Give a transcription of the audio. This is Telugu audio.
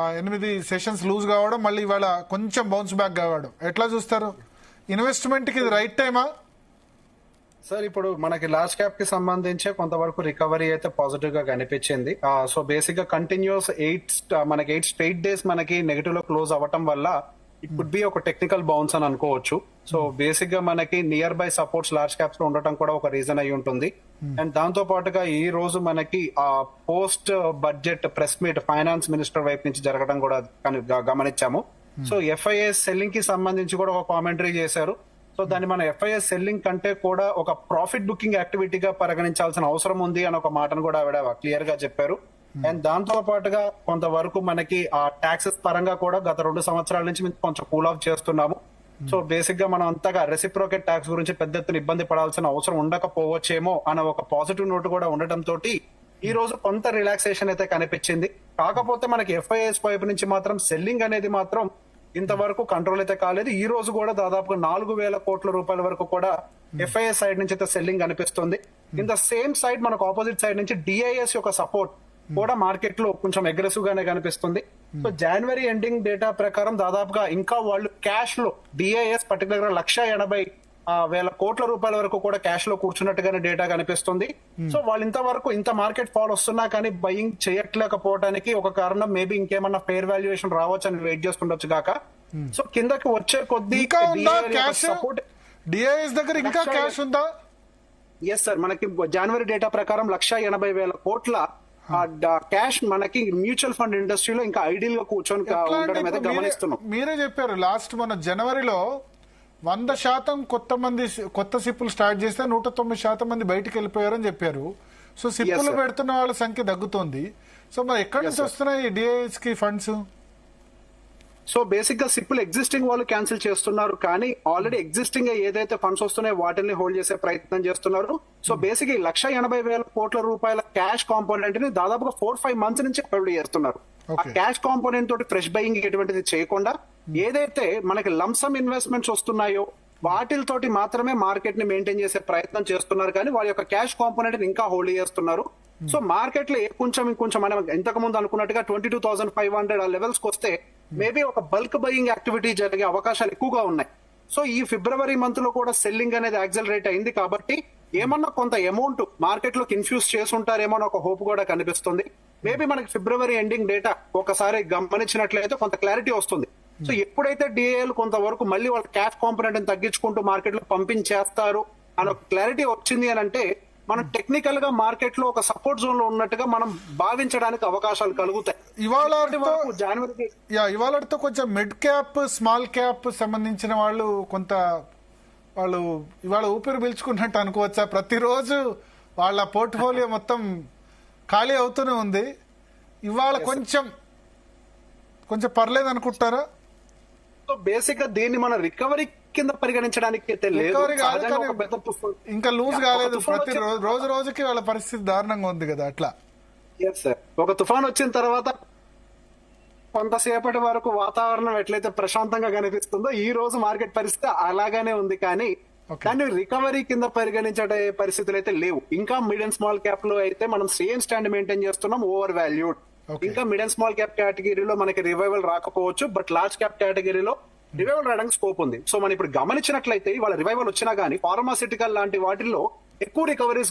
8 సెషన్స్ లూజ్ కావడం, మళ్ళీ ఇవాళ కొంచెం బౌన్స్ బ్యాక్ కావడం, ఎట్లా చూస్తారు? ఇన్వెస్ట్మెంట్ కి ఇది రైట్ టైమా? సార్ ఇప్పుడు మనకి లార్జ్ క్యాప్ కి సంబంధించి కొంతవరకు రికవరీ అయితే పాజిటివ్ గా కనిపించింది. సో బేసిక్ గా కంటిన్యూస్ 8 స్ట్రైట్ డేస్ మనకి నెగటివ్ లో క్లోజ్ అవ్వటం వల్ల ఇట్ కుడ్ బి ఒక టెక్నికల్ బౌన్స్ అని అనుకోవచ్చు. సో బేసిక్ గా మనకి near by supports large caps లో ఉండటం కూడా ఒక రీజన్ అయి ఉంటుంది. అండ్ దాంతో పాటుగా ఈ రోజు మనకి post budget press meet finance minister వైపు నుంచి జరగడం కూడా గమనించాము. సో ఎఫ్ఐఎస్ సెల్లింగ్ కి సంబంధించి కూడా ఒక కామెంటరీ చేశారు. సో దాన్ని మన ఎఫ్ఐఎస్ సెల్లింగ్ కంటే కూడా ఒక ప్రాఫిట్ బుకింగ్ యాక్టివిటీగా పరిగణించాల్సిన అవసరం ఉంది అని ఒక మాటను కూడా ఆవిడ క్లియర్ గా చెప్పారు. అండ్ దాంతో పాటుగా కొంతవరకు మనకి ఆ ట్యాక్సెస్ పరంగా కూడా గత 2 సంవత్సరాల నుంచి కొంచెం కూల్ ఆఫ్ చేస్తున్నాము. సో బేసిక్ గా మనం అంతగా రెసిప్రోకేట్ ట్యాక్స్ గురించి పెద్ద ఎత్తున ఇబ్బంది పడాల్సిన అవసరం ఉండకపోవచ్చేమో అన్న ఒక పాజిటివ్ నోట్ కూడా ఉండటం తోటి ఈ రోజు కొంత రిలాక్సేషన్ అయితే కనిపించింది. కాకపోతే మనకి ఎఫ్ఐఎస్ వైపు నుంచి మాత్రం సెల్లింగ్ అనేది మాత్రం ఇంతవరకు కంట్రోల్ అయితే కాలేదు. ఈ రోజు కూడా దాదాపుగా 4,000 కోట్ల రూపాయల వరకు కూడా ఎఫ్ఐఎస్ సైడ్ నుంచి అయితే సెల్లింగ్ కనిపిస్తుంది. ఇన్ ద సేమ్ సైడ్ మనకు ఆపోజిట్ సైడ్ నుంచి డిఐఎస్ యొక్క సపోర్ట్ కూడా మార్కెట్ లో కొంచెం అగ్రెసివ్ గానే కనిపిస్తుంది. సో జనవరి ఎండింగ్ డేటా ప్రకారం దాదాపుగా ఇంకా వాళ్ళు క్యాష్ లో డిఐఎస్ పర్టికులర్ గా 1,80,000 కోట్ల రూపాయల వరకు కూడా క్యాష్ లో కూర్చున్నట్టుగానే డేటా కనిపిస్తుంది. సో వాళ్ళు ఇంతవరకు ఇంత మార్కెట్ ఫాల్ వస్తున్నా కానీ బయింగ్ చేయట్లేకపోవడానికి ఒక కారణం మేబీ ఇంకేమన్నా ఫెయిర్ వాల్యుయేషన్ రావచ్చు అని వెయిట్ చేస్తుండొచ్చు కాక. సో కిందకి వచ్చే కొద్ది సపోర్ట్ డిఐఎస్ దగ్గర ఇంకా క్యాష్ ఉందా? ఎస్ సార్, మనకి జనవరి డేటా ప్రకారం 1,80,000 కోట్ల క్యాష్ మనకి మ్యూచువల్ ఫండ్ ఇండస్ట్రీలో ఇంకా ఐడియల్ గా కూర్చొని ఉండడం అయితే గమనిస్తున్నాం. మీరే చెప్పారు లాస్ట్ మన జనవరిలో 100% కొత్త సిప్పులు స్టార్ట్ చేస్తే 109% మంది బయటకు వెళ్ళిపోయారని చెప్పారు. సో సిప్పులు పెడుతున్న వాళ్ళ సంఖ్య తగ్గుతోంది. సో మరి ఎక్కడి నుంచి వస్తున్నాయి డిఐఎస్ కి ఫండ్స్? సో బేసిక్ గా సిప్పులు ఎగ్జిస్టింగ్ వాళ్ళు క్యాన్సిల్ చేస్తున్నారు, కానీ ఆల్రెడీ ఎగ్జిస్టింగ్ గా ఏదైతే ఫండ్స్ వస్తున్నాయో వాటిని హోల్డ్ చేసే ప్రయత్నం చేస్తున్నారు. సో బేసిక్ గా 1,80,000 కోట్ల రూపాయల క్యాష్ కాంపోనెంట్ ని దాదాపుగా 4-5 మంత్స్ నుంచి హోల్డ్ చేస్తున్నారు. ఆ క్యాష్ కాంపోనెంట్ తోటి ఫ్రెష్ బయింగ్ ఎటువంటిది చేయకుండా ఏదైతే మనకి లంసమ్ ఇన్వెస్ట్మెంట్స్ వస్తున్నాయో వాటితోటి మాత్రమే మార్కెట్ ని మెయింటైన్ చేసే ప్రయత్నం చేస్తున్నారు, కానీ వాళ్ళ యొక్క క్యాష్ కాంపోనెంట్ ఇంకా హోల్డ్ చేస్తున్నారు. సో మార్కెట్ లో ఇంకొంచెం మనం ఇంతకు ముందు అనుకున్నట్టుగా 22,500 ఆ లెవెల్స్ కి వస్తే మేబీ ఒక బల్క్ బయింగ్ యాక్టివిటీ జరిగే అవకాశాలు ఎక్కువగా ఉన్నాయి. సో ఈ ఫిబ్రవరి మంత్ లో కూడా సెల్లింగ్ అనేది యాక్సలరేట్ అయింది కాబట్టి ఏమన్నా కొంత అమౌంట్ మార్కెట్ లోకి ఇన్ఫ్యూజ్ చేసి ఉంటారేమో అని ఒక హోప్ కూడా కనిపిస్తుంది. మేబీ మనకి ఫిబ్రవరి ఎండింగ్ డేటా ఒకసారి గమనించినట్లయితే కొంత క్లారిటీ వస్తుంది. సో ఎప్పుడైతే డిఏలు కొంతవరకు మళ్ళీ వాళ్ళ క్యాష్ కాంపోనెంట్ తగ్గించుకుంటూ మార్కెట్ లో పంపించేస్తారు అని ఒక క్లారిటీ వచ్చింది అని అంటే మనం టెక్నికల్ గా మార్కెట్ లో ఒక సపోర్ట్ జోన్ లో ఉన్నట్టుగా మనం భావించడానికి అవకాశాలు కలుగుతాయి. ఇవాళతో కొంచెం మిడ్ క్యాప్ స్మాల్ క్యాప్ సంబంధించిన వాళ్ళు ఇవాళ ఊపిరి పీల్చుకున్నట్టు అనుకోవచ్చా? ప్రతిరోజు వాళ్ళ పోర్ట్ఫోలియో మొత్తం ఖాళీ అవుతూనే ఉంది. ఇవాళ కొంచెం పర్లేదు అనుకుంటారా? సో బేసిక్ గా దీన్ని మన రికవరీ కింద పరిగణించడానికి ఇంకా లూజ్ కాలేదు. ప్రతి రోజుకి వాళ్ళ పరిస్థితి దారుణంగా ఉంది కదా. అట్లా ఒక తుఫాన్ వచ్చిన తర్వాత కొంతసేపటి వరకు వాతావరణం ఎట్లయితే ప్రశాంతంగా కనిపిస్తుందో ఈ రోజు మార్కెట్ పరిస్థితి అలాగానే ఉంది, కానీ రికవరీ కింద పరిగణించే పరిస్థితులు అయితే లేవు. ఇంకా మిడ్ అండ్ స్మాల్ క్యాప్ లో అయితే మనం సేమ్ స్టాండ్ మెయింటైన్ చేస్తున్నాం, ఓవర్ వాల్యూడ్. ఇంకా మిడ్ అండ్ స్మాల్ క్యాప్ కేటగిరీలో మనకి రివైవల్ రాకపోవచ్చు, బట్ లార్జ్ క్యాప్ కేటగిరీలో రివైవల్ రావడానికి స్కోప్ ఉంది. సో మనం ఇప్పుడు గమనించినట్లయితే వాళ్ళ రివైవల్ వచ్చినా గానీ ఫార్మాసిటికల్ లాంటి వాటిల్లో ఎక్కువ రికవరీస్